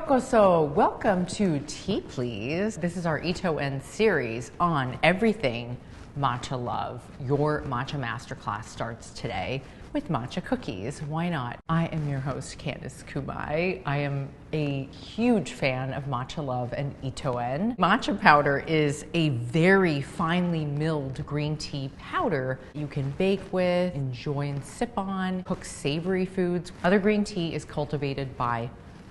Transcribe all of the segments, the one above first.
Yokoso! Welcome to Tea Please. This is our Ito-en series on everything matcha love. Your matcha masterclass starts today with matcha cookies. Why not? I am your host, Candice Kumai. I am a huge fan of matcha love and Ito-en. Matcha powder is a very finely milled green tea powder you can bake with, enjoy and sip on, cook savory foods. Other green tea is cultivated by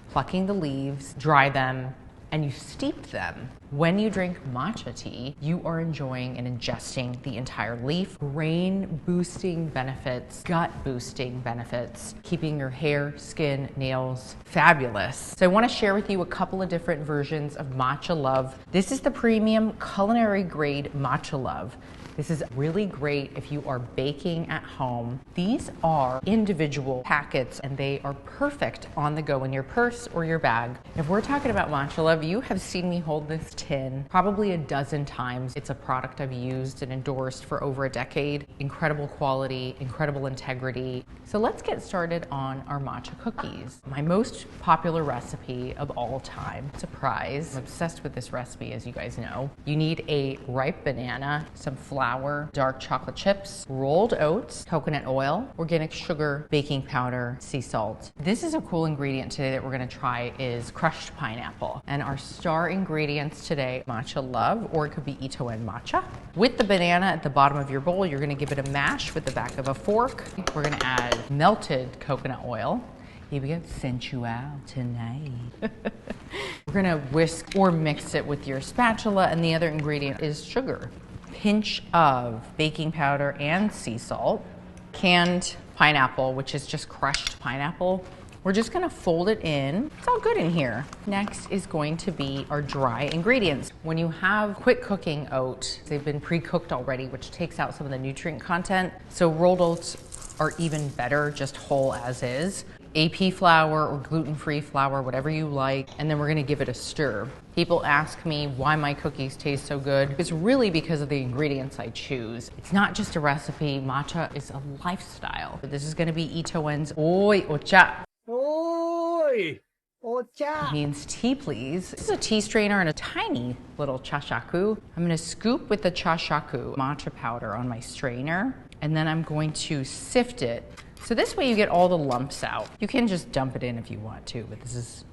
plucking the leaves, dry them, and you steep them. When you drink matcha tea, you are enjoying and ingesting the entire leaf. Brain boosting benefits, gut boosting benefits, keeping your hair, skin, nails fabulous. So I want to share with you a couple of different versions of matcha love. This is the premium culinary grade matcha love. This is really great if you are baking at home. These are individual packets and they are perfect on the go in your purse or your bag. If we're talking about matcha love, you have seen me hold this tin probably a dozen times. It's a product I've used and endorsed for over a decade. Incredible quality, incredible integrity. So let's get started on our matcha cookies. My most popular recipe of all time. Surprise, I'm obsessed with this recipe, as you guys know. You need a ripe banana, some flour, dark chocolate chips, rolled oats, coconut oil, organic sugar, baking powder, sea salt. This is a cool ingredient today that we're gonna try is crushed pineapple. And our star ingredients today, matcha love, or it could be Ito-en matcha. With the banana at the bottom of your bowl, you're gonna give it a mash with the back of a fork. We're gonna add melted coconut oil. Here we go, sensual tonight. We're gonna whisk or mix it with your spatula, and the other ingredient is sugar. Pinch of baking powder and sea salt. Canned pineapple, which is just crushed pineapple. We're just gonna fold it in. It's all good in here. Next is going to be our dry ingredients. When you have quick cooking oats, they've been pre-cooked already, which takes out some of the nutrient content. So rolled oats are even better, just whole as is. AP flour or gluten-free flour, whatever you like, and then we're gonna give it a stir. People ask me why my cookies taste so good. It's really because of the ingredients I choose. It's not just a recipe, matcha is a lifestyle. This is gonna be Ito-en's Oi Ocha. Oi! Ocha! It means tea please. This is a tea strainer and a tiny little chashaku. I'm gonna scoop with the chashaku matcha powder on my strainer, and then I'm going to sift it. So this way you get all the lumps out. You can just dump it in if you want to, but this is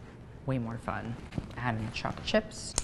way more fun. Add in the chocolate chips.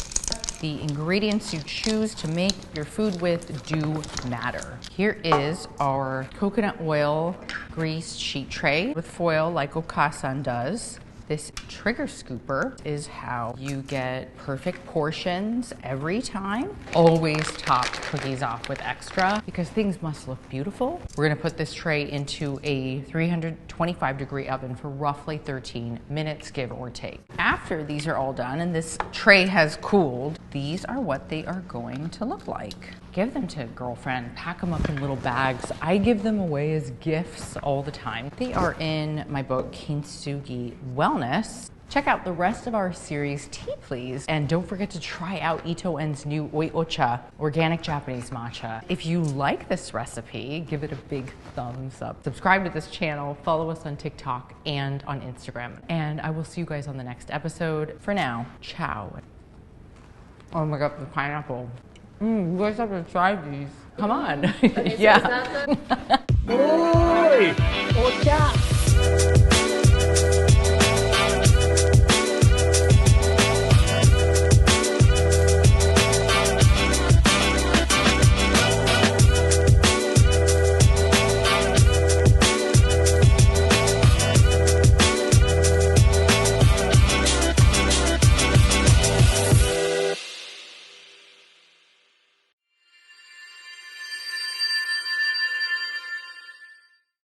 The ingredients you choose to make your food with do matter. Here is our coconut oil greased sheet tray with foil like Okasan does. This trigger scooper is how you get perfect portions every time. Always top cookies off with extra because things must look beautiful. We're gonna put this tray into a 325-degree oven for roughly 13 minutes, give or take. After these are all done and this tray has cooled, these are what they are going to look like. Give them to a girlfriend, pack them up in little bags. I give them away as gifts all the time. They are in my book, Kintsugi Wellness. Check out the rest of our series, Tea Please, and don't forget to try out Ito-en's new Oi Ocha, organic Japanese matcha. If you like this recipe, give it a big thumbs up. Subscribe to this channel, follow us on TikTok and on Instagram. And I will see you guys on the next episode. For now, ciao. Oh my God, the pineapple. You guys have to try these. Come on. Yeah. Oi! Ocha!